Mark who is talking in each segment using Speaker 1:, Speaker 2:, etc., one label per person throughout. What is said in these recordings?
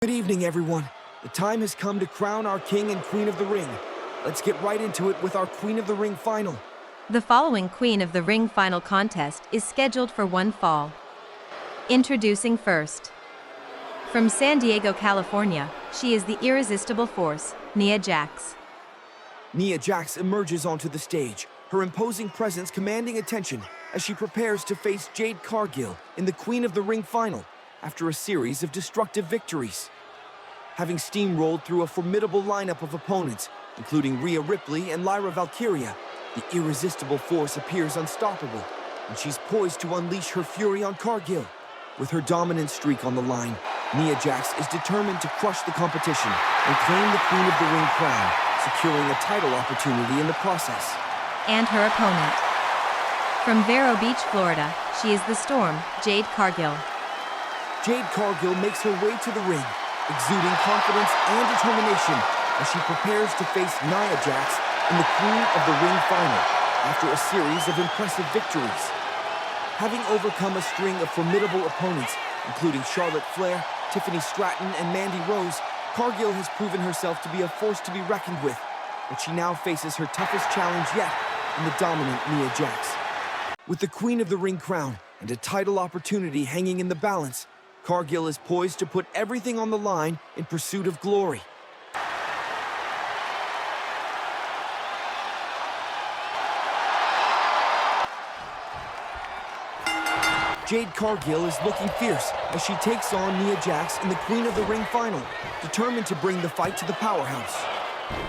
Speaker 1: Good evening, everyone. The time has come to crown our King and Queen of the Ring. Let's get right into it with our Queen of the Ring final.
Speaker 2: The following Queen of the Ring final contest is scheduled for one fall. Introducing first. From San Diego, California, she is the irresistible force, Nia Jax.
Speaker 1: Nia Jax emerges onto the stage, her imposing presence commanding attention as she prepares to face Jade Cargill in the Queen of the Ring final after a series of destructive victories. Having steamrolled through a formidable lineup of opponents, including Rhea Ripley and Lyra Valkyria, the irresistible force appears unstoppable, and she's poised to unleash her fury on Cargill. With her dominant streak on the line, Nia Jax is determined to crush the competition and claim the Queen of the Ring crown, securing a title opportunity in the process.
Speaker 2: And her opponent. From Vero Beach, Florida, she is the Storm, Jade Cargill.
Speaker 1: Jade Cargill makes her way to the ring, exuding confidence and determination as she prepares to face Nia Jax in the Queen of the Ring final after a series of impressive victories. Having overcome a string of formidable opponents, including Charlotte Flair, Tiffany Stratton, and Mandy Rose, Cargill has proven herself to be a force to be reckoned with, but she now faces her toughest challenge yet in the dominant Nia Jax. With the Queen of the Ring crown and a title opportunity hanging in the balance, Cargill is poised to put everything on the line in pursuit of glory. Jade Cargill is looking fierce as she takes on Nia Jax in the Queen of the Ring final, determined to bring the fight to the powerhouse.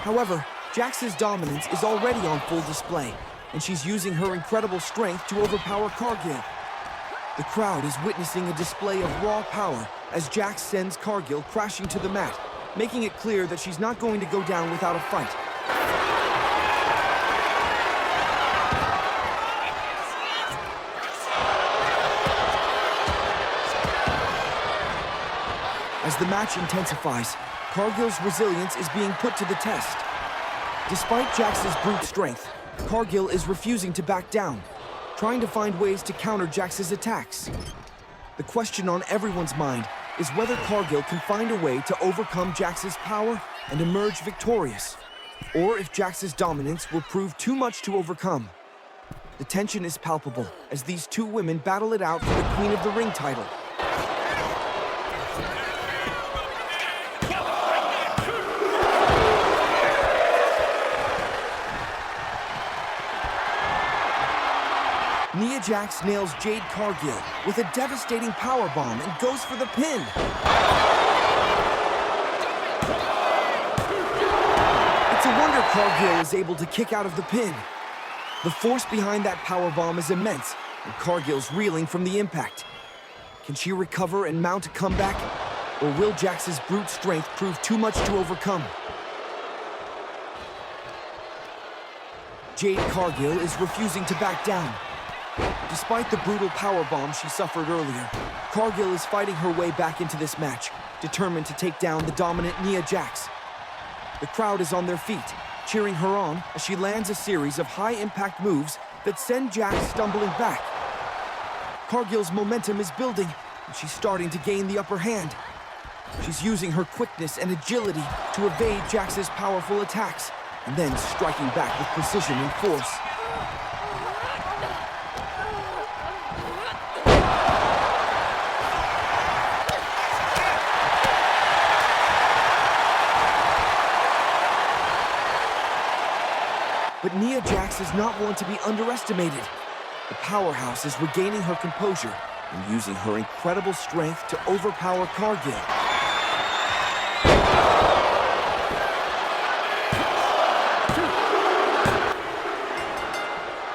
Speaker 1: However, Jax's dominance is already on full display, and she's using her incredible strength to overpower Cargill. The crowd is witnessing a display of raw power as Jax sends Cargill crashing to the mat, making it clear that she's not going to go down without a fight. As the match intensifies, Cargill's resilience is being put to the test. Despite Jax's brute strength, Cargill is refusing to back down, trying to find ways to counter Jax's attacks. The question on everyone's mind is whether Cargill can find a way to overcome Jax's power and emerge victorious, or if Jax's dominance will prove too much to overcome. The tension is palpable as these two women battle it out for the Queen of the Ring title. Nia Jax nails Jade Cargill with a devastating powerbomb and goes for the pin. It's a wonder Cargill is able to kick out of the pin. The force behind that powerbomb is immense, and Cargill's reeling from the impact. Can she recover and mount a comeback, or will Jax's brute strength prove too much to overcome? Jade Cargill is refusing to back down. Despite the brutal powerbomb she suffered earlier, Cargill is fighting her way back into this match, determined to take down the dominant Nia Jax. The crowd is on their feet, cheering her on as she lands a series of high-impact moves that send Jax stumbling back. Cargill's momentum is building, and she's starting to gain the upper hand. She's using her quickness and agility to evade Jax's powerful attacks, and then striking back with precision and force. But Nia Jax is not one to be underestimated. The powerhouse is regaining her composure and using her incredible strength to overpower Cargill.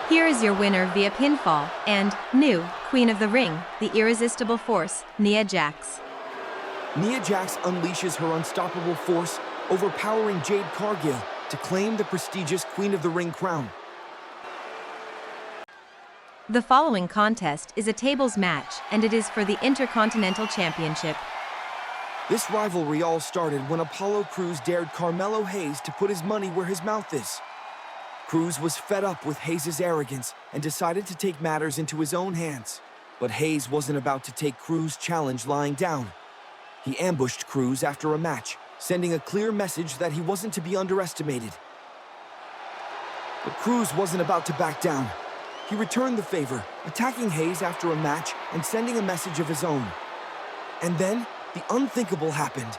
Speaker 2: Here is your winner via pinfall and new Queen of the Ring, the irresistible force, Nia Jax.
Speaker 1: Nia Jax unleashes her unstoppable force, overpowering Jade Cargill to claim the prestigious Queen of the Ring crown.
Speaker 2: The following contest is a tables match, and it is for the Intercontinental Championship.
Speaker 1: This rivalry all started when Apollo Crews dared Carmelo Hayes to put his money where his mouth is. Crews was fed up with Hayes' arrogance and decided to take matters into his own hands. But Hayes wasn't about to take Crews' challenge lying down. He ambushed Cruz after a match, sending a clear message that he wasn't to be underestimated. But Cruz wasn't about to back down. He returned the favor, attacking Hayes after a match and sending a message of his own. And then, the unthinkable happened.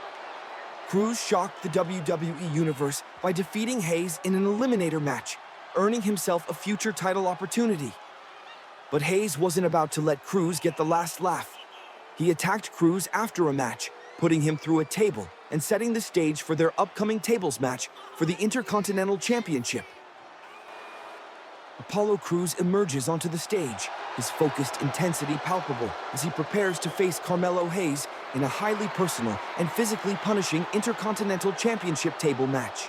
Speaker 1: Cruz shocked the WWE Universe by defeating Hayes in an eliminator match, earning himself a future title opportunity. But Hayes wasn't about to let Cruz get the last laugh. He attacked Cruz after a match, putting him through a table and setting the stage for their upcoming tables match for the Intercontinental Championship. Apollo Crews emerges onto the stage, his focused intensity palpable as he prepares to face Carmelo Hayes in a highly personal and physically punishing Intercontinental Championship table match.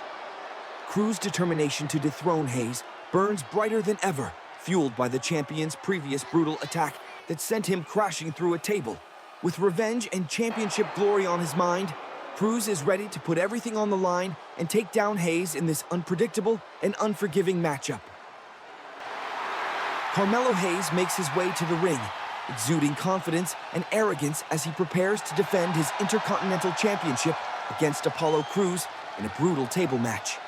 Speaker 1: Crews' determination to dethrone Hayes burns brighter than ever, fueled by the champion's previous brutal attack that sent him crashing through a table. With revenge and championship glory on his mind, Crews is ready to put everything on the line and take down Hayes in this unpredictable and unforgiving matchup. Carmelo Hayes makes his way to the ring, exuding confidence and arrogance as he prepares to defend his Intercontinental Championship against Apollo Crews in a brutal table match.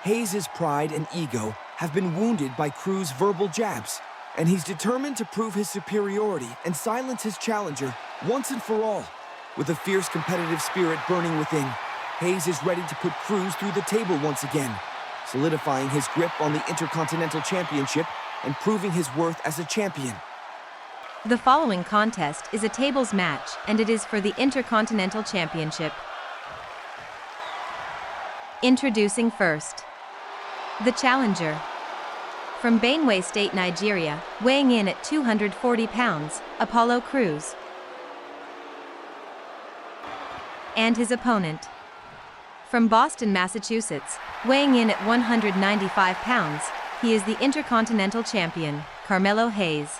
Speaker 1: Hayes' pride and ego have been wounded by Crews' verbal jabs, and he's determined to prove his superiority and silence his challenger once and for all. With a fierce competitive spirit burning within, Hayes is ready to put Crews through the table once again, solidifying his grip on the Intercontinental Championship and proving his worth as a champion.
Speaker 2: The following contest is a tables match, and it is for the Intercontinental Championship. Introducing first, the challenger. From Benue State, Nigeria, weighing in at 240 pounds, Apollo Crews. And his opponent. From Boston, Massachusetts, weighing in at 195 pounds, he is the Intercontinental Champion, Carmelo Hayes.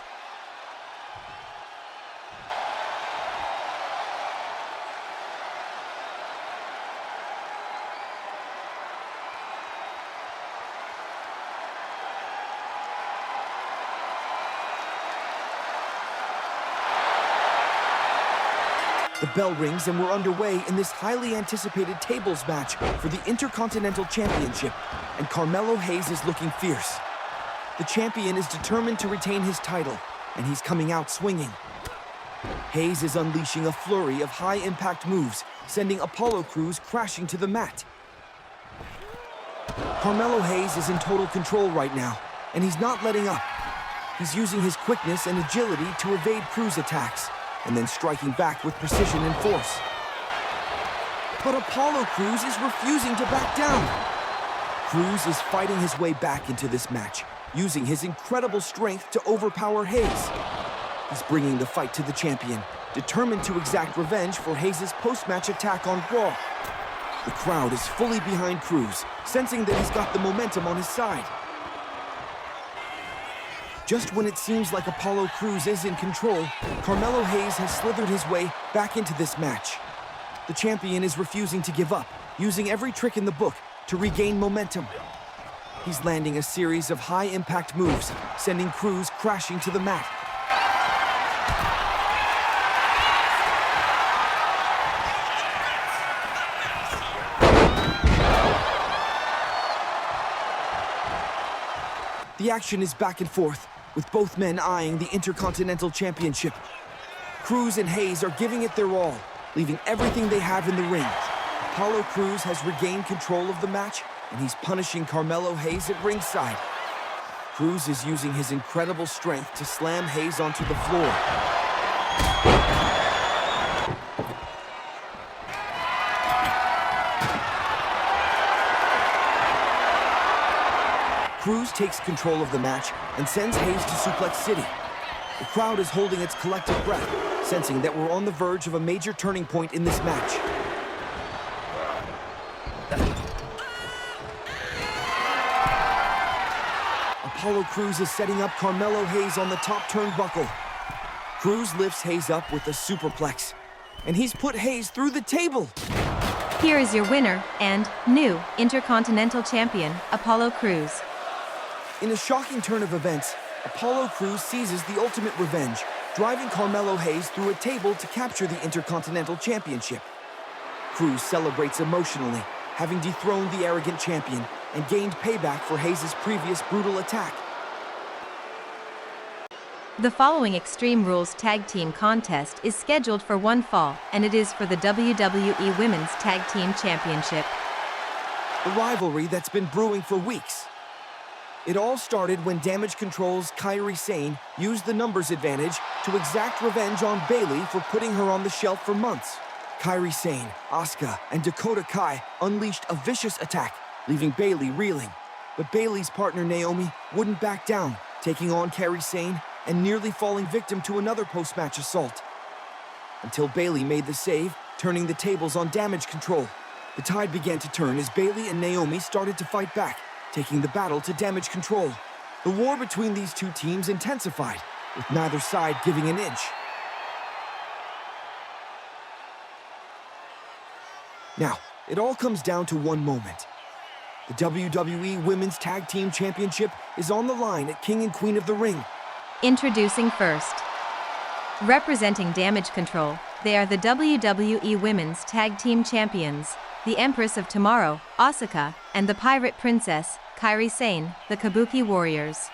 Speaker 1: The bell rings and we're underway in this highly anticipated tables match for the Intercontinental Championship, and Carmelo Hayes is looking fierce. The champion is determined to retain his title, and he's coming out swinging. Hayes is unleashing a flurry of high-impact moves, sending Apollo Crews crashing to the mat. Carmelo Hayes is in total control right now, and he's not letting up. He's using his quickness and agility to evade Crews' attacks, and then striking back with precision and force. But Apollo Crews is refusing to back down. Crews is fighting his way back into this match, using his incredible strength to overpower Hayes. He's bringing the fight to the champion, determined to exact revenge for Hayes' post-match attack on Raw. The crowd is fully behind Crews, sensing that he's got the momentum on his side. Just when it seems like Apollo Crews is in control, Carmelo Hayes has slithered his way back into this match. The champion is refusing to give up, using every trick in the book to regain momentum. He's landing a series of high-impact moves, sending Crews crashing to the mat. The action is back and forth, with both men eyeing the Intercontinental Championship. Crews and Hayes are giving it their all, leaving everything they have in the ring. Apollo Crews has regained control of the match, and he's punishing Carmelo Hayes at ringside. Crews is using his incredible strength to slam Hayes onto the floor. Crews takes control of the match and sends Hayes to Suplex City. The crowd is holding its collective breath, sensing that we're on the verge of a major turning point in this match. Apollo Crews is setting up Carmelo Hayes on the top turnbuckle. Crews lifts Hayes up with a superplex, and he's put Hayes through the table.
Speaker 2: Here is your winner and new Intercontinental Champion, Apollo Crews.
Speaker 1: In a shocking turn of events, Apollo Crews seizes the ultimate revenge, driving Carmelo Hayes through a table to capture the Intercontinental Championship. Cruz celebrates emotionally, having dethroned the arrogant champion and gained payback for Hayes' previous brutal attack.
Speaker 2: The following Extreme Rules Tag Team contest is scheduled for one fall, and it is for the WWE Women's Tag Team Championship.
Speaker 1: A rivalry that's been brewing for weeks. It all started when Damage Control's Kairi Sane used the numbers advantage to exact revenge on Bayley for putting her on the shelf for months. Kairi Sane, Asuka, and Dakota Kai unleashed a vicious attack, leaving Bayley reeling. But Bayley's partner Naomi wouldn't back down, taking on Kairi Sane and nearly falling victim to another post-match assault. Until Bayley made the save, turning the tables on Damage Control. The tide began to turn as Bayley and Naomi started to fight back, taking the battle to Damage Control. The war between these two teams intensified, with neither side giving an inch. Now, it all comes down to one moment. The WWE Women's Tag Team Championship is on the line at King and Queen of the Ring.
Speaker 2: Introducing first. Representing Damage Control, they are the WWE Women's Tag Team Champions, the Empress of Tomorrow, Asuka, and the Pirate Princess, Kairi Sane, the Kabuki Warriors.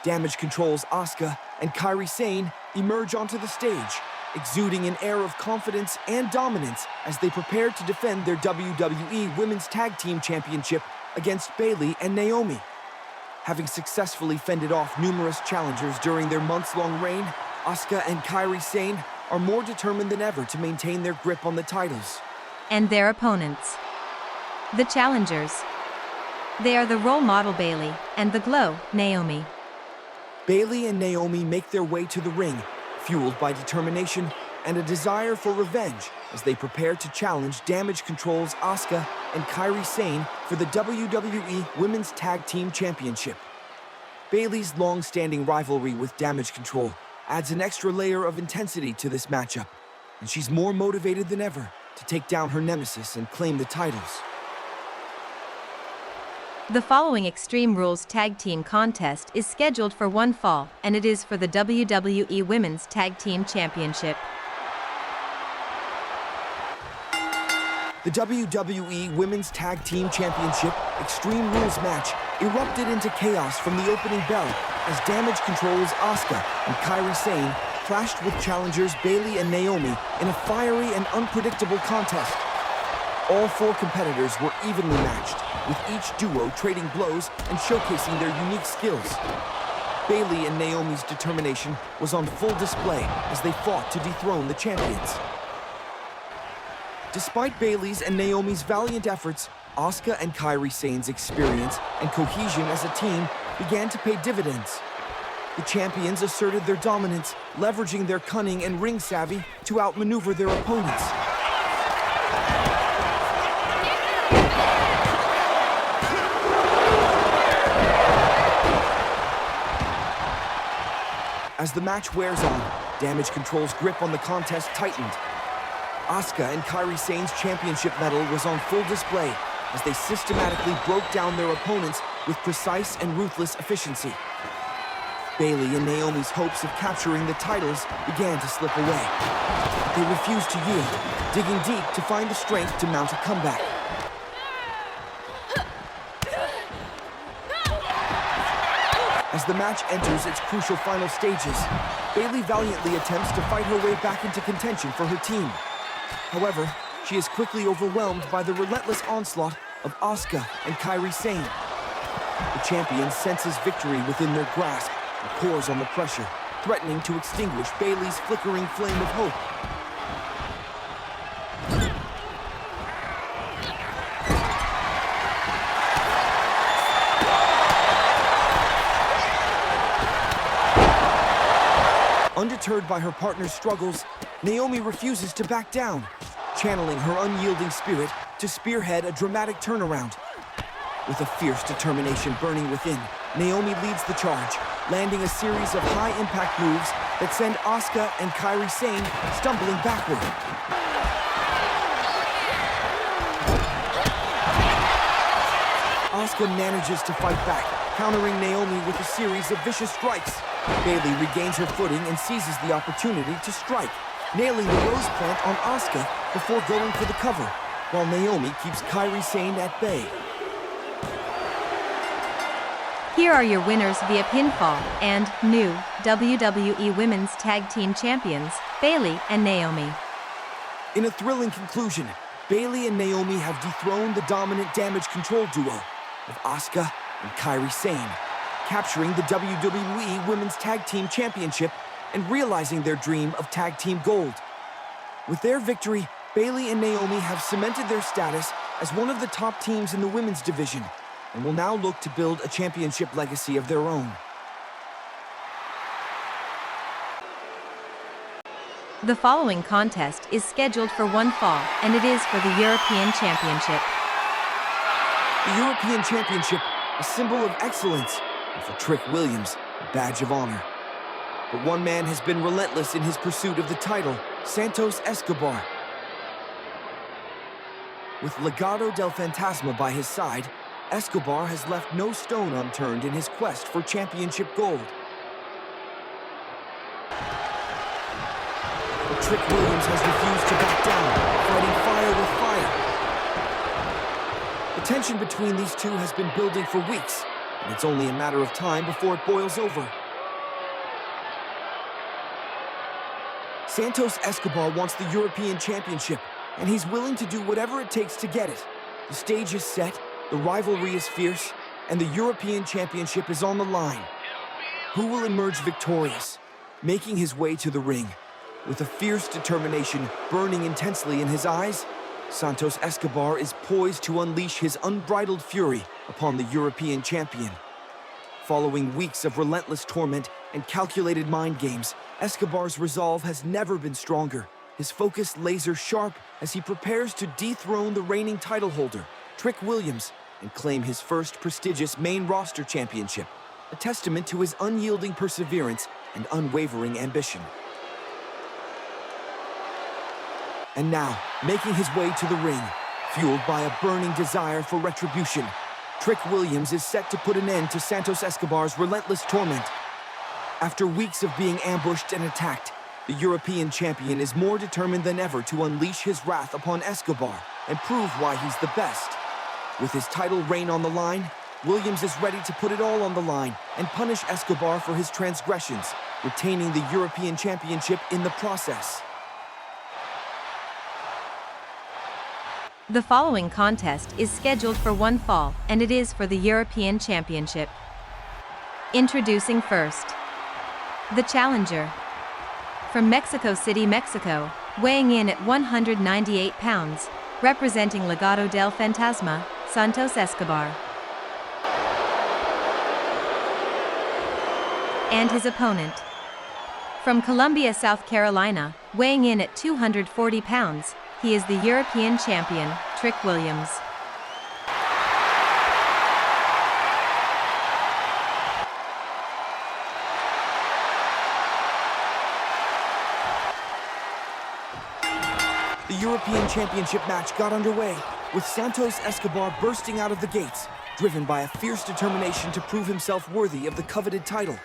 Speaker 1: Damage Control's Asuka and Kairi Sane emerge onto the stage, exuding an air of confidence and dominance as they prepare to defend their WWE Women's Tag Team Championship against Bayley and Naomi. Having successfully fended off numerous challengers during their months-long reign, Asuka and Kairi Sane are more determined than ever to maintain their grip on the titles.
Speaker 2: And their opponents. The challengers. They are the role model Bayley and the glow, Naomi.
Speaker 1: Bayley and Naomi make their way to the ring, fueled by determination and a desire for revenge as they prepare to challenge Damage Control's Asuka and Kairi Sane for the WWE Women's Tag Team Championship. Bayley's long-standing rivalry with Damage Control adds an extra layer of intensity to this matchup, and she's more motivated than ever to take down her nemesis and claim the titles.
Speaker 2: The following Extreme Rules Tag Team contest is scheduled for one fall, and it is for the WWE Women's Tag Team Championship.
Speaker 1: The WWE Women's Tag Team Championship Extreme Rules match erupted into chaos from the opening bell as Damage Control's Asuka and Kairi Sane clashed with challengers Bayley and Naomi in a fiery and unpredictable contest. All four competitors were evenly matched, with each duo trading blows and showcasing their unique skills. Bayley and Naomi's determination was on full display as they fought to dethrone the champions. Despite Bayley's and Naomi's valiant efforts, Asuka and Kairi Sane's experience and cohesion as a team began to pay dividends. The champions asserted their dominance, leveraging their cunning and ring savvy to outmaneuver their opponents. As the match wears on, Damage Control's grip on the contest tightened. Asuka and Kairi Sane's championship medal was on full display as they systematically broke down their opponents with precise and ruthless efficiency. Bayley and Naomi's hopes of capturing the titles began to slip away. They refused to yield, digging deep to find the strength to mount a comeback. As the match enters its crucial final stages, Bayley valiantly attempts to fight her way back into contention for her team. However, she is quickly overwhelmed by the relentless onslaught of Asuka and Kairi Sane. The champion senses victory within their grasp and pours on the pressure, threatening to extinguish Bayley's flickering flame of hope. Undeterred by her partner's struggles, Naomi refuses to back down, channeling her unyielding spirit to spearhead a dramatic turnaround. With a fierce determination burning within, Naomi leads the charge, landing a series of high-impact moves that send Asuka and Kairi Sane stumbling backward. Asuka manages to fight back, countering Naomi with a series of vicious strikes. Bayley regains her footing and seizes the opportunity to strike, nailing the rose plant on Asuka before going for the cover, while Naomi keeps Kairi Sane at bay.
Speaker 2: Here are your winners via pinfall and new WWE Women's Tag Team Champions, Bayley and Naomi.
Speaker 1: In a thrilling conclusion, Bayley and Naomi have dethroned the dominant damage control duo of Asuka and Kairi Sane, capturing the WWE Women's Tag Team Championship and realizing their dream of Tag Team Gold. With their victory, Bayley and Naomi have cemented their status as one of the top teams in the women's division and will now look to build a championship legacy of their own.
Speaker 2: The following contest is scheduled for one fall, and it is for the European Championship.
Speaker 1: The European Championship, a symbol of excellence, and for Trick Williams, a badge of honor. But one man has been relentless in his pursuit of the title, Santos Escobar. With Legado del Fantasma by his side, Escobar has left no stone unturned in his quest for championship gold. But Trick Williams has refused to back down, fighting fire with fire. The tension between these two has been building for weeks, and it's only a matter of time before it boils over. Santos Escobar wants the European Championship, and he's willing to do whatever it takes to get it. The stage is set, the rivalry is fierce, and the European Championship is on the line. Who will emerge victorious? Making his way to the ring, with a fierce determination burning intensely in his eyes, Santos Escobar is poised to unleash his unbridled fury upon the European champion. Following weeks of relentless torment and calculated mind games, Escobar's resolve has never been stronger. His focus laser sharp as he prepares to dethrone the reigning title holder, Trick Williams, and claim his first prestigious main roster championship, a testament to his unyielding perseverance and unwavering ambition. And now, making his way to the ring, fueled by a burning desire for retribution, Trick Williams is set to put an end to Santos Escobar's relentless torment. After weeks of being ambushed and attacked, the European champion is more determined than ever to unleash his wrath upon Escobar and prove why he's the best. With his title reign on the line, Williams is ready to put it all on the line and punish Escobar for his transgressions, retaining the European Championship in the process.
Speaker 2: The following contest is scheduled for one fall, and it is for the European Championship. Introducing first, the challenger. From Mexico City, Mexico, weighing in at 198 pounds, representing Legado del Fantasma, Santos Escobar. And his opponent. From Columbia, South Carolina, weighing in at 240 pounds, he is the European champion, Trick Williams.
Speaker 1: The European Championship match got underway, with Santos Escobar bursting out of the gates, driven by a fierce determination to prove himself worthy of the coveted title.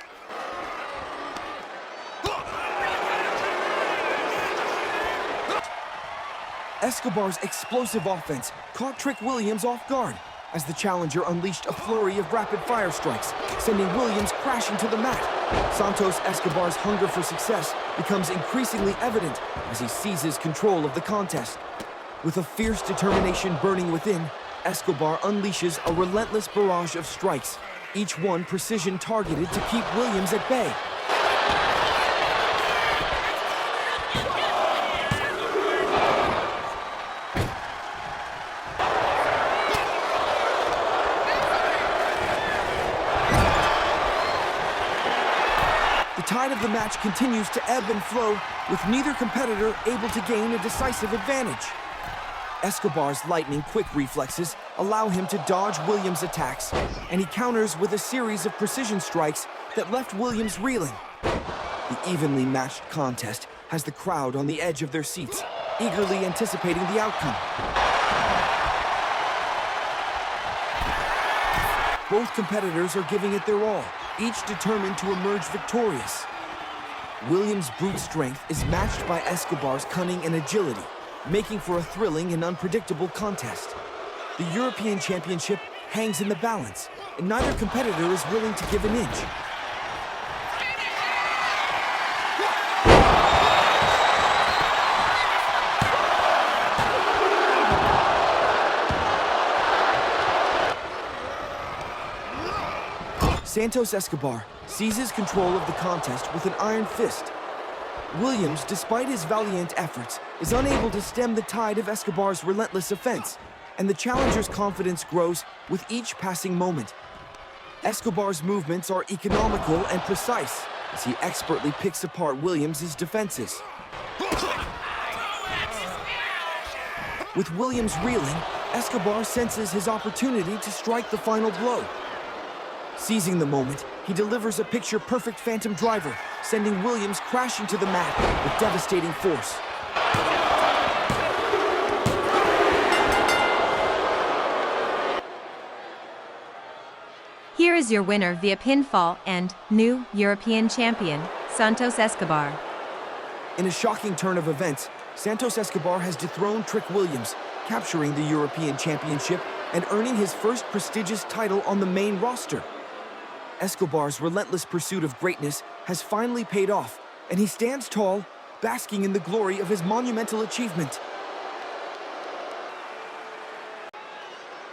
Speaker 1: Escobar's explosive offense caught Trick Williams off guard, as the challenger unleashed a flurry of rapid-fire strikes, sending Williams crashing to the mat. Santos Escobar's hunger for success becomes increasingly evident as he seizes control of the contest. With a fierce determination burning within, Escobar unleashes a relentless barrage of strikes, each one precision targeted to keep Williams at bay. The tide of the match continues to ebb and flow, with neither competitor able to gain a decisive advantage. Escobar's lightning-quick reflexes allow him to dodge Williams' attacks, and he counters with a series of precision strikes that left Williams reeling. The evenly matched contest has the crowd on the edge of their seats, eagerly anticipating the outcome. Both competitors are giving it their all, each determined to emerge victorious. Williams' brute strength is matched by Escobar's cunning and agility, making for a thrilling and unpredictable contest. The European Championship hangs in the balance, and neither competitor is willing to give an inch. Santos Escobar seizes control of the contest with an iron fist. Williams, despite his valiant efforts, is unable to stem the tide of Escobar's relentless offense, and the challenger's confidence grows with each passing moment. Escobar's movements are economical and precise as he expertly picks apart Williams' defenses. With Williams reeling, Escobar senses his opportunity to strike the final blow. Seizing the moment, he delivers a picture-perfect phantom driver, sending Williams crashing to the mat with devastating force.
Speaker 2: Here is your winner via pinfall and new European champion, Santos Escobar.
Speaker 1: In a shocking turn of events, Santos Escobar has dethroned Trick Williams, capturing the European Championship and earning his first prestigious title on the main roster. Escobar's relentless pursuit of greatness has finally paid off, and he stands tall, basking in the glory of his monumental achievement.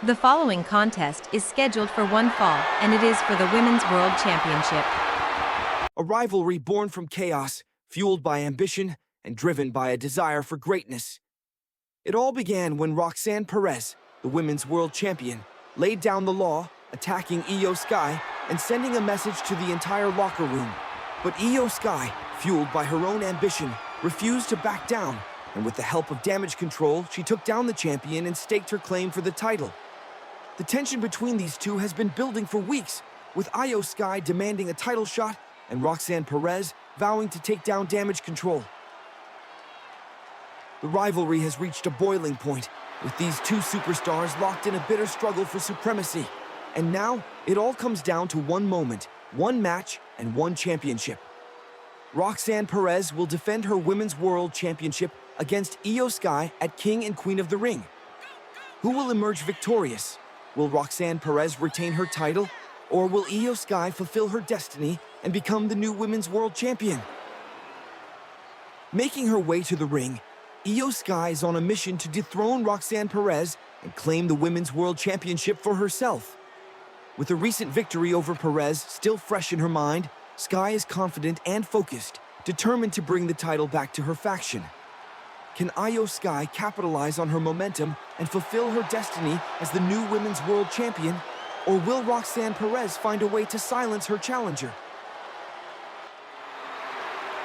Speaker 2: The following contest is scheduled for one fall, and it is for the Women's World Championship.
Speaker 1: A rivalry born from chaos, fueled by ambition, and driven by a desire for greatness. It all began when Roxanne Perez, the Women's World Champion, laid down the law, attacking Io Sky and sending a message to the entire locker room. But Io Sky, fueled by her own ambition, refused to back down, and with the help of damage control, she took down the champion and staked her claim for the title. The tension between these two has been building for weeks, with Io Sky demanding a title shot and Roxanne Perez vowing to take down damage control. The rivalry has reached a boiling point, with these two superstars locked in a bitter struggle for supremacy. And now, it all comes down to one moment, one match, and one championship. Roxanne Perez will defend her Women's World Championship against Io Sky at King and Queen of the Ring. Who will emerge victorious? Will Roxanne Perez retain her title, or will Io Sky fulfill her destiny and become the new Women's World Champion? Making her way to the ring, Io Sky is on a mission to dethrone Roxanne Perez and claim the Women's World Championship for herself. With a recent victory over Perez still fresh in her mind, Sky is confident and focused, determined to bring the title back to her faction. Can Io Sky capitalize on her momentum and fulfill her destiny as the new Women's World Champion, or will Roxanne Perez find a way to silence her challenger?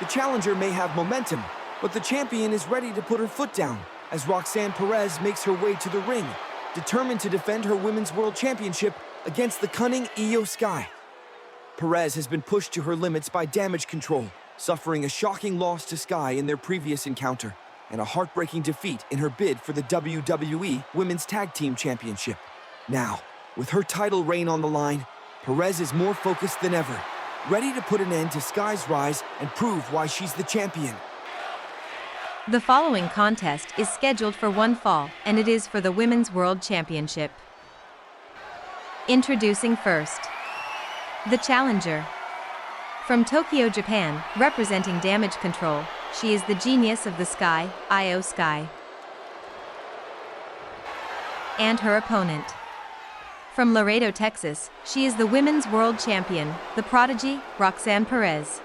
Speaker 1: The challenger may have momentum, but the champion is ready to put her foot down as Roxanne Perez makes her way to the ring, determined to defend her Women's World Championship against the cunning Io Sky. Perez has been pushed to her limits by damage control, suffering a shocking loss to Sky in their previous encounter, and a heartbreaking defeat in her bid for the WWE Women's Tag Team Championship. Now, with her title reign on the line, Perez is more focused than ever, ready to put an end to Sky's rise and prove why she's the champion.
Speaker 2: The following contest is scheduled for one fall, and it is for the Women's World Championship. Introducing first, the challenger. From Tokyo, Japan, representing damage control, she is the genius of the sky, Io Sky. And her opponent. From Laredo, Texas, she is the Women's World Champion, the prodigy, Roxanne Perez.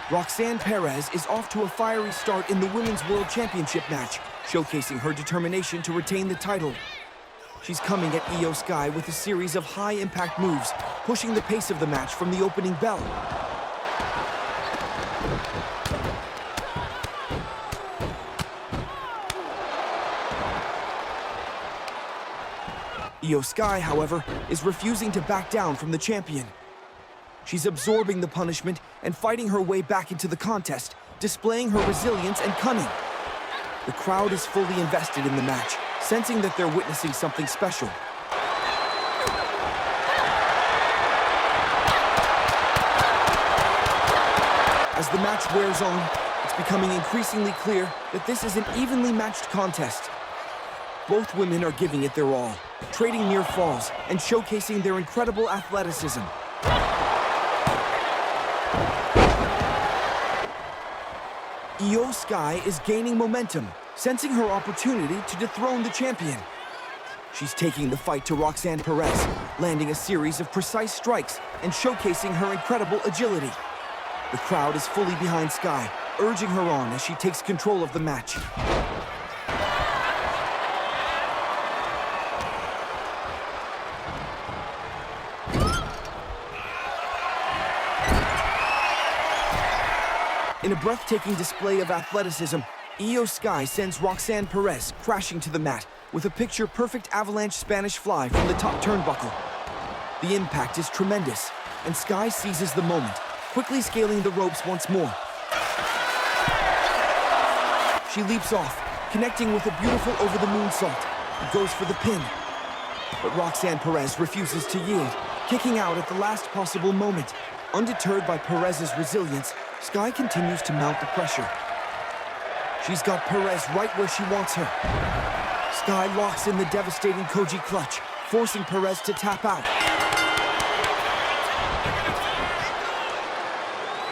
Speaker 1: Roxanne Perez is off to a fiery start in the Women's World Championship match, showcasing her determination to retain the title. She's coming at Io Sky with a series of high-impact moves, pushing the pace of the match from the opening bell. Io Sky, however, is refusing to back down from the champion. She's absorbing the punishment and fighting her way back into the contest, displaying her resilience and cunning. The crowd is fully invested in the match, sensing that they're witnessing something special. As the match wears on, it's becoming increasingly clear that this is an evenly matched contest. Both women are giving it their all, trading near falls and showcasing their incredible athleticism. Io Sky is gaining momentum, sensing her opportunity to dethrone the champion. She's taking the fight to Roxanne Perez, landing a series of precise strikes and showcasing her incredible agility. The crowd is fully behind Sky, urging her on as she takes control of the match. In a breathtaking display of athleticism, Io Sky sends Roxanne Perez crashing to the mat with a picture-perfect avalanche Spanish fly from the top turnbuckle. The impact is tremendous, and Sky seizes the moment, quickly scaling the ropes once more. She leaps off, connecting with a beautiful over-the-moonsault, and goes for the pin. But Roxanne Perez refuses to yield, kicking out at the last possible moment. Undeterred by Perez's resilience, Sky continues to mount the pressure. She's got Perez right where she wants her. Sky locks in the devastating Koji clutch, forcing Perez to tap out.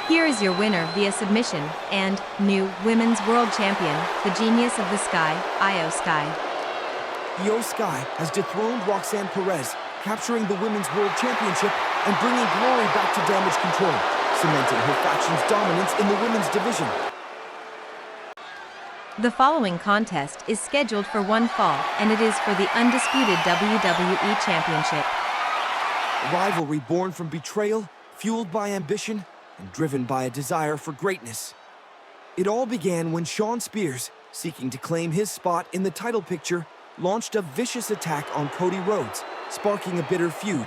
Speaker 2: Here is your winner via submission and new Women's World Champion, the genius of the sky, Io Sky.
Speaker 1: Io Sky has dethroned Roxanne Perez, capturing the Women's World Championship and bringing glory back to Damage Control, cementing her faction's dominance in the women's division.
Speaker 2: The following contest is scheduled for one fall, and it is for the undisputed WWE Championship.
Speaker 1: A rivalry born from betrayal, fueled by ambition, and driven by a desire for greatness. It all began when Shawn Spears, seeking to claim his spot in the title picture, launched a vicious attack on Cody Rhodes, sparking a bitter feud.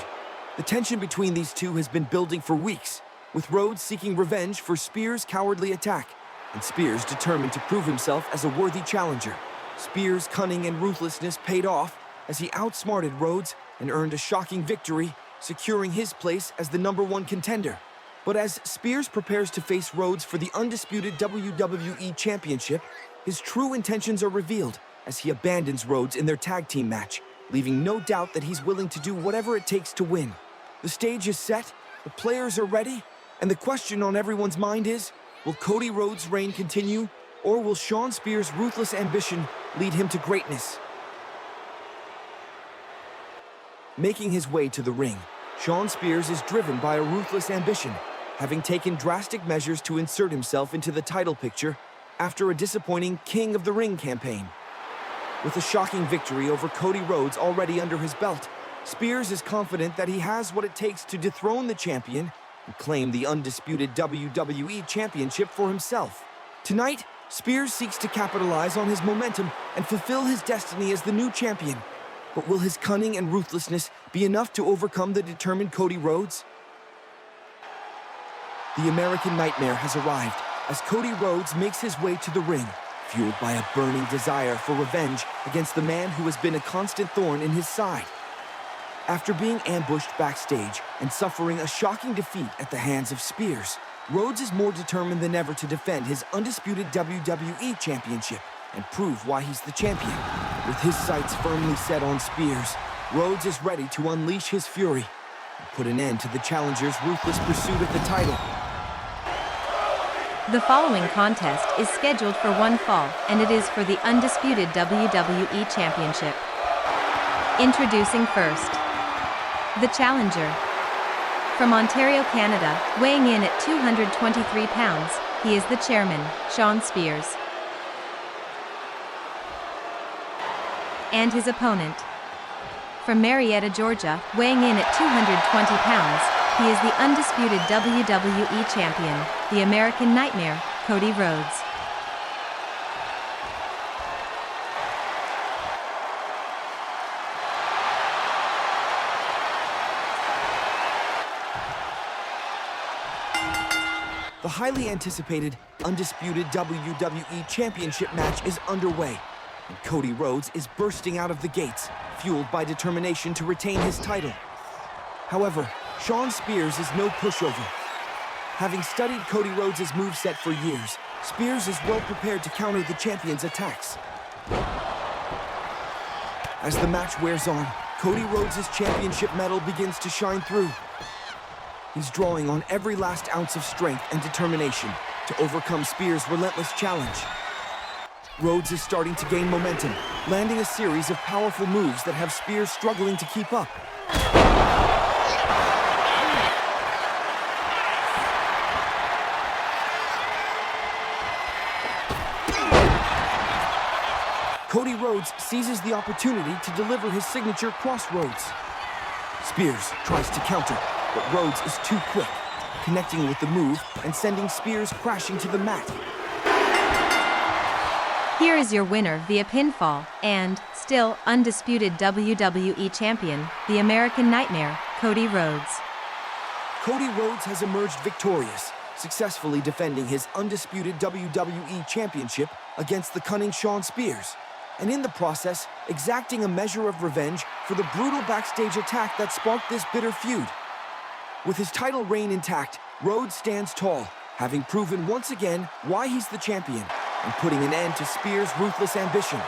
Speaker 1: The tension between these two has been building for weeks, with Rhodes seeking revenge for Spears' cowardly attack, and Spears determined to prove himself as a worthy challenger. Spears' cunning and ruthlessness paid off as he outsmarted Rhodes and earned a shocking victory, securing his place as the #1 contender. But as Spears prepares to face Rhodes for the undisputed WWE Championship, his true intentions are revealed as he abandons Rhodes in their tag team match, leaving no doubt that he's willing to do whatever it takes to win. The stage is set, the players are ready, and the question on everyone's mind is, will Cody Rhodes' reign continue, or will Shawn Spears' ruthless ambition lead him to greatness? Making his way to the ring, Shawn Spears is driven by a ruthless ambition, having taken drastic measures to insert himself into the title picture after a disappointing King of the Ring campaign. With a shocking victory over Cody Rhodes already under his belt, Spears is confident that he has what it takes to dethrone the champion and claim the undisputed WWE Championship for himself. Tonight, Spears seeks to capitalize on his momentum and fulfill his destiny as the new champion. But will his cunning and ruthlessness be enough to overcome the determined Cody Rhodes? The American Nightmare has arrived as Cody Rhodes makes his way to the ring, fueled by a burning desire for revenge against the man who has been a constant thorn in his side. After being ambushed backstage and suffering a shocking defeat at the hands of Spears, Rhodes is more determined than ever to defend his undisputed WWE Championship and prove why he's the champion. With his sights firmly set on Spears, Rhodes is ready to unleash his fury and put an end to the challenger's ruthless pursuit of the title.
Speaker 2: The following contest is scheduled for one fall, and it is for the undisputed WWE Championship. Introducing first, the challenger. From Ontario, Canada, weighing in at 223 pounds, he is the chairman, Shawn Spears. And his opponent. From Marietta, Georgia, weighing in at 220 pounds, he is the undisputed WWE Champion, the American Nightmare, Cody Rhodes.
Speaker 1: The highly anticipated, undisputed WWE Championship match is underway, and Cody Rhodes is bursting out of the gates, fueled by determination to retain his title. However, Shawn Spears is no pushover. Having studied Cody Rhodes' moveset for years, Spears is well prepared to counter the champion's attacks. As the match wears on, Cody Rhodes' championship medal begins to shine through. He's drawing on every last ounce of strength and determination to overcome Spears' relentless challenge. Rhodes is starting to gain momentum, landing a series of powerful moves that have Spears struggling to keep up. Cody Rhodes seizes the opportunity to deliver his signature crossroads. Spears tries to counter, but Rhodes is too quick, connecting with the move and sending Spears crashing to the mat.
Speaker 2: Here is your winner via pinfall and, still undisputed WWE Champion, the American Nightmare, Cody Rhodes.
Speaker 1: Cody Rhodes has emerged victorious, successfully defending his undisputed WWE Championship against the cunning Shawn Spears, and in the process, exacting a measure of revenge for the brutal backstage attack that sparked this bitter feud. With his title reign intact, Rhodes stands tall, having proven once again why he's the champion, and putting an end to Spears' ruthless ambition.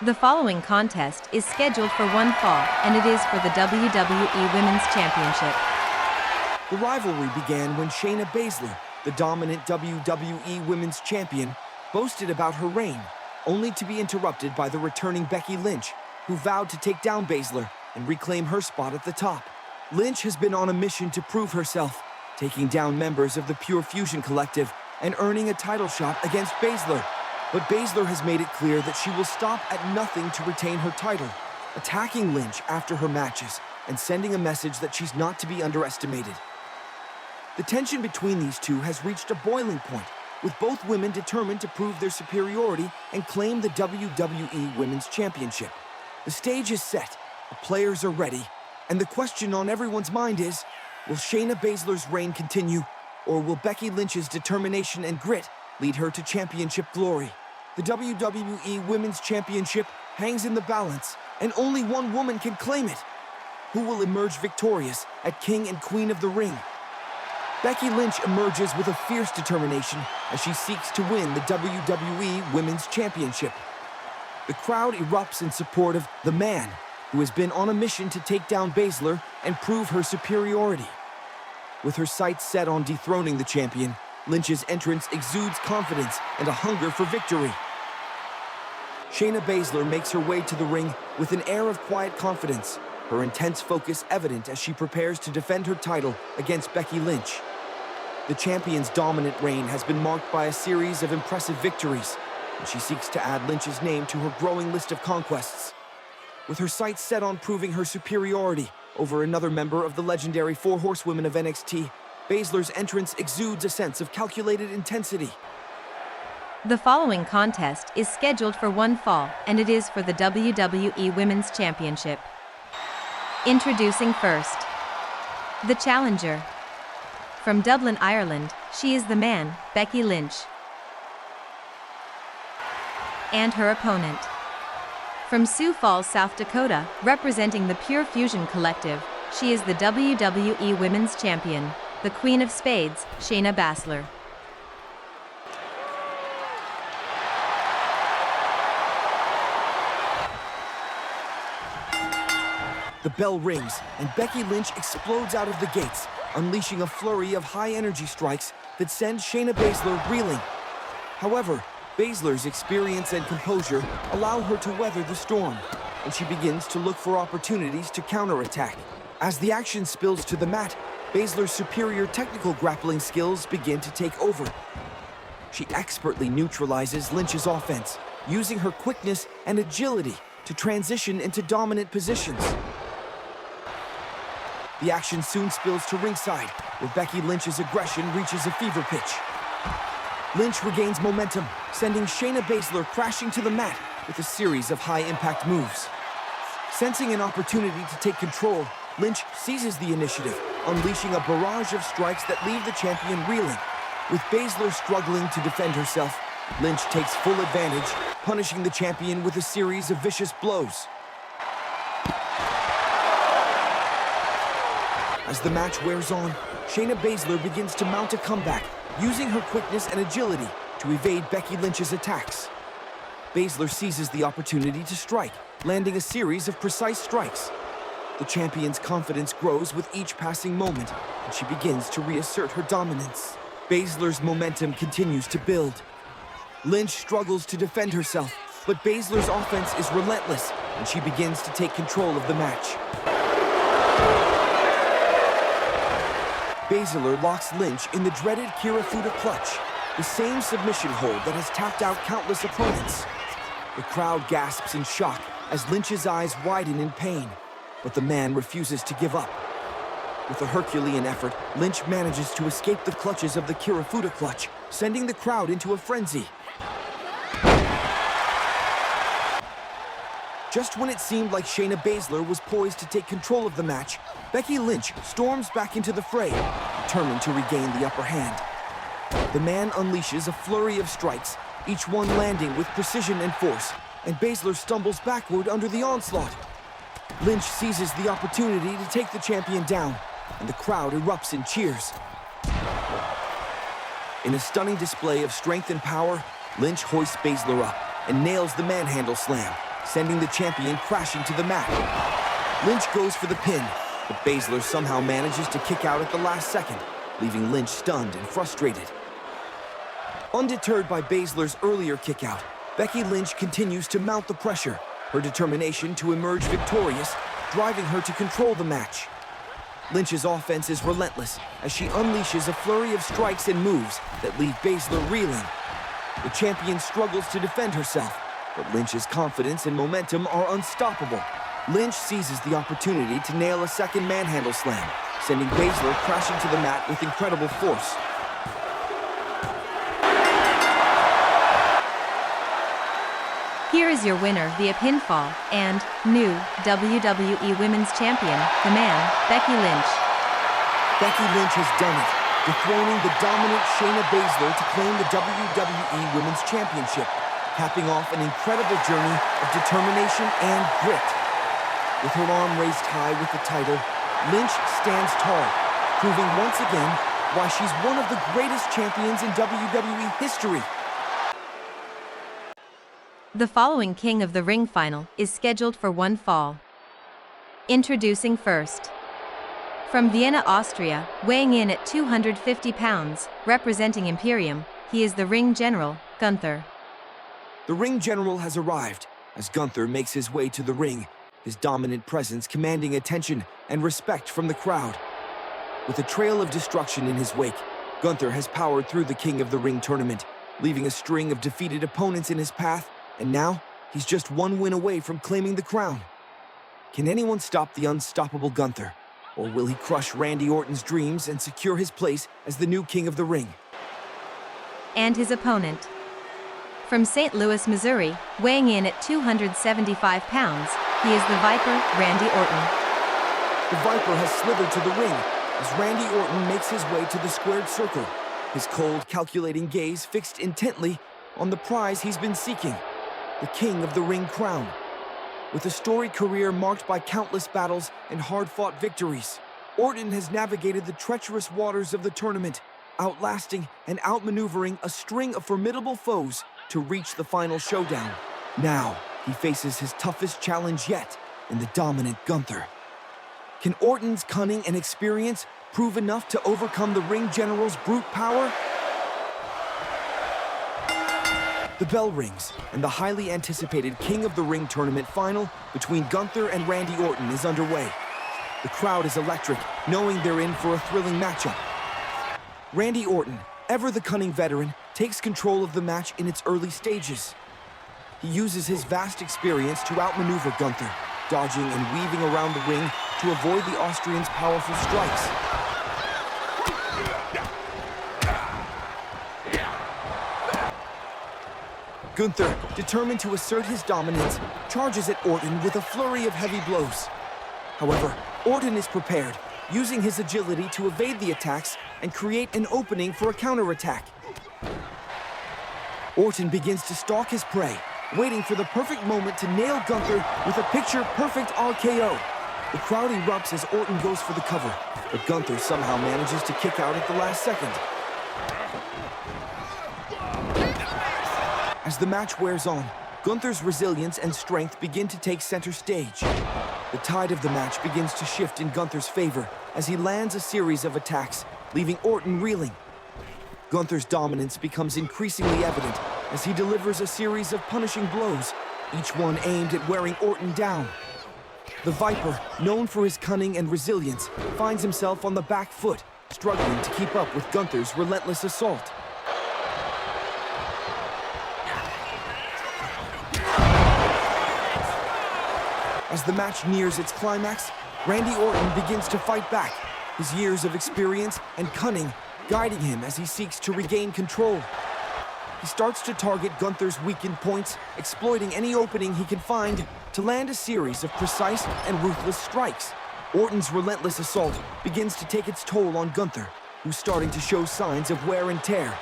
Speaker 2: The following contest is scheduled for one fall, and it is for the WWE Women's Championship.
Speaker 1: The rivalry began when Shayna Baszler, the dominant WWE Women's Champion, boasted about her reign, only to be interrupted by the returning Becky Lynch, who vowed to take down Baszler and reclaim her spot at the top. Lynch has been on a mission to prove herself, taking down members of the Pure Fusion Collective and earning a title shot against Baszler. But Baszler has made it clear that she will stop at nothing to retain her title, attacking Lynch after her matches and sending a message that she's not to be underestimated. The tension between these two has reached a boiling point, with both women determined to prove their superiority and claim the WWE Women's Championship. The stage is set, the players are ready, and the question on everyone's mind is, will Shayna Baszler's reign continue, or will Becky Lynch's determination and grit lead her to championship glory? The WWE Women's Championship hangs in the balance, and only one woman can claim it. Who will emerge victorious at King and Queen of the Ring? Becky Lynch emerges with a fierce determination as she seeks to win the WWE Women's Championship. The crowd erupts in support of the man, who has been on a mission to take down Baszler and prove her superiority. With her sights set on dethroning the champion, Lynch's entrance exudes confidence and a hunger for victory. Shayna Baszler makes her way to the ring with an air of quiet confidence, her intense focus evident as she prepares to defend her title against Becky Lynch. The champion's dominant reign has been marked by a series of impressive victories, and she seeks to add Lynch's name to her growing list of conquests. With her sights set on proving her superiority over another member of the legendary Four Horsewomen of NXT, Baszler's entrance exudes a sense of calculated intensity.
Speaker 2: The following contest is scheduled for one fall, and it is for the WWE Women's Championship. Introducing first, the challenger. From Dublin, Ireland, she is the man, Becky Lynch. And her opponent. From Sioux Falls, South Dakota, representing the Pure Fusion Collective, she is the WWE Women's Champion, the Queen of Spades, Shayna Baszler.
Speaker 1: The bell rings, and Becky Lynch explodes out of the gates, unleashing a flurry of high-energy strikes that send Shayna Baszler reeling. However, Baszler's experience and composure allow her to weather the storm, and she begins to look for opportunities to counterattack. As the action spills to the mat, Baszler's superior technical grappling skills begin to take over. She expertly neutralizes Lynch's offense, using her quickness and agility to transition into dominant positions. The action soon spills to ringside, where Becky Lynch's aggression reaches a fever pitch. Lynch regains momentum, sending Shayna Baszler crashing to the mat with a series of high-impact moves. Sensing an opportunity to take control, Lynch seizes the initiative, unleashing a barrage of strikes that leave the champion reeling. With Baszler struggling to defend herself, Lynch takes full advantage, punishing the champion with a series of vicious blows. As the match wears on, Shayna Baszler begins to mount a comeback, using her quickness and agility to evade Becky Lynch's attacks. Baszler seizes the opportunity to strike, landing a series of precise strikes. The champion's confidence grows with each passing moment, and she begins to reassert her dominance. Baszler's momentum continues to build. Lynch struggles to defend herself, but Baszler's offense is relentless, and she begins to take control of the match. Baszler locks Lynch in the dreaded Kirifuda clutch, the same submission hold that has tapped out countless opponents. The crowd gasps in shock as Lynch's eyes widen in pain, but the man refuses to give up. With a Herculean effort, Lynch manages to escape the clutches of the Kirifuda clutch, sending the crowd into a frenzy. Just when it seemed like Shayna Baszler was poised to take control of the match, Becky Lynch storms back into the fray, determined to regain the upper hand. The man unleashes a flurry of strikes, each one landing with precision and force, and Baszler stumbles backward under the onslaught. Lynch seizes the opportunity to take the champion down, and the crowd erupts in cheers. In a stunning display of strength and power, Lynch hoists Baszler up and nails the manhandle slam, sending the champion crashing to the mat. Lynch goes for the pin, but Baszler somehow manages to kick out at the last second, leaving Lynch stunned and frustrated. Undeterred by Baszler's earlier kickout, Becky Lynch continues to mount the pressure, her determination to emerge victorious, driving her to control the match. Lynch's offense is relentless as she unleashes a flurry of strikes and moves that leave Baszler reeling. The champion struggles to defend herself, but Lynch's confidence and momentum are unstoppable. Lynch seizes the opportunity to nail a second manhandle slam, sending Baszler crashing to the mat with incredible force.
Speaker 2: Here is your winner via pinfall and new WWE Women's Champion, the man, Becky Lynch.
Speaker 1: Becky Lynch has done it, dethroning the dominant Shayna Baszler to claim the WWE Women's Championship, capping off an incredible journey of determination and grit. With her arm raised high with the title, Lynch stands tall, proving once again why she's one of the greatest champions in WWE history.
Speaker 2: The following King of the Ring final is scheduled for one fall. Introducing first. From Vienna, Austria, weighing in at 250 pounds, representing Imperium, he is the ring general, Gunther.
Speaker 1: The ring general has arrived as Gunther makes his way to the ring, his dominant presence commanding attention and respect from the crowd. With a trail of destruction in his wake, Gunther has powered through the King of the Ring tournament, leaving a string of defeated opponents in his path, and now he's just one win away from claiming the crown. Can anyone stop the unstoppable Gunther? Or will he crush Randy Orton's dreams and secure his place as the new King of the Ring?
Speaker 2: And his opponent. From St. Louis, Missouri, weighing in at 275 pounds, he is the Viper, Randy Orton.
Speaker 1: The Viper has slithered to the ring as Randy Orton makes his way to the squared circle, his cold, calculating gaze fixed intently on the prize he's been seeking, the King of the Ring crown. With a storied career marked by countless battles and hard-fought victories, Orton has navigated the treacherous waters of the tournament, outlasting and outmaneuvering a string of formidable foes to reach the final showdown. Now, he faces his toughest challenge yet in the dominant Gunther. Can Orton's cunning and experience prove enough to overcome the ring general's brute power? The bell rings, and the highly anticipated King of the Ring tournament final between Gunther and Randy Orton is underway. The crowd is electric, knowing they're in for a thrilling matchup. Randy Orton, ever the cunning veteran, takes control of the match in its early stages. He uses his vast experience to outmaneuver Gunther, dodging and weaving around the ring to avoid the Austrian's powerful strikes. Gunther, determined to assert his dominance, charges at Orton with a flurry of heavy blows. However, Orton is prepared, using his agility to evade the attacks and create an opening for a counterattack. Orton begins to stalk his prey, waiting for the perfect moment to nail Gunther with a picture-perfect RKO. The crowd erupts as Orton goes for the cover, but Gunther somehow manages to kick out at the last second. As the match wears on, Gunther's resilience and strength begin to take center stage. The tide of the match begins to shift in Gunther's favor as he lands a series of attacks, leaving Orton reeling. Gunther's dominance becomes increasingly evident as he delivers a series of punishing blows, each one aimed at wearing Orton down. The Viper, known for his cunning and resilience, finds himself on the back foot, struggling to keep up with Gunther's relentless assault. As the match nears its climax, Randy Orton begins to fight back, his years of experience and cunning guiding him as he seeks to regain control. He starts to target Gunther's weakened points, exploiting any opening he can find to land a series of precise and ruthless strikes. Orton's relentless assault begins to take its toll on Gunther, who's starting to show signs of wear and tear.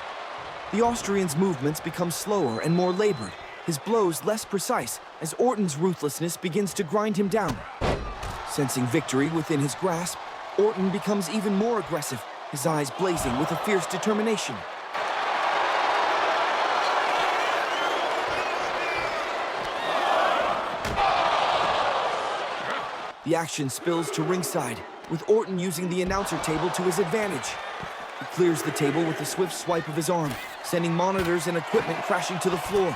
Speaker 1: The Austrian's movements become slower and more labored, his blows less precise as Orton's ruthlessness begins to grind him down. Sensing victory within his grasp, Orton becomes even more aggressive, his eyes blazing with a fierce determination. The action spills to ringside, with Orton using the announcer table to his advantage. He clears the table with a swift swipe of his arm, sending monitors and equipment crashing to the floor.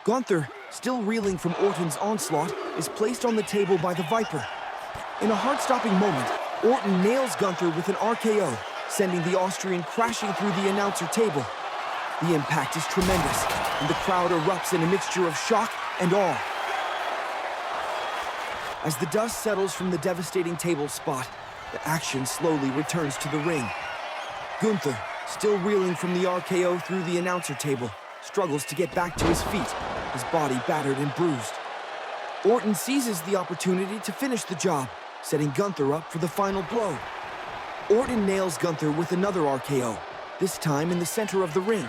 Speaker 1: Gunther, still reeling from Orton's onslaught, is placed on the table by the Viper. In a heart-stopping moment, Orton nails Gunther with an RKO, sending the Austrian crashing through the announcer table. The impact is tremendous, and the crowd erupts in a mixture of shock and awe. As the dust settles from the devastating table spot, the action slowly returns to the ring. Gunther, still reeling from the RKO through the announcer table, struggles to get back to his feet, his body battered and bruised. Orton seizes the opportunity to finish the job, setting Gunther up for the final blow. Orton nails Gunther with another RKO, this time in the center of the ring.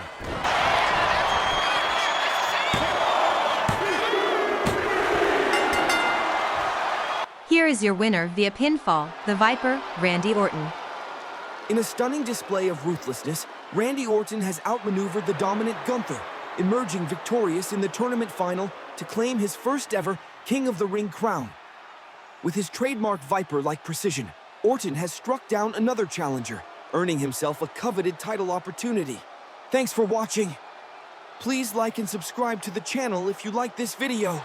Speaker 2: Here is your winner via pinfall, the Viper, Randy Orton.
Speaker 1: In a stunning display of ruthlessness, Randy Orton has outmaneuvered the dominant Gunther, emerging victorious in the tournament final to claim his first ever King of the Ring crown. With his trademark Viper-like precision, Orton has struck down another challenger, earning himself a coveted title opportunity. Thanks for watching. Please like and subscribe to the channel if you like this video.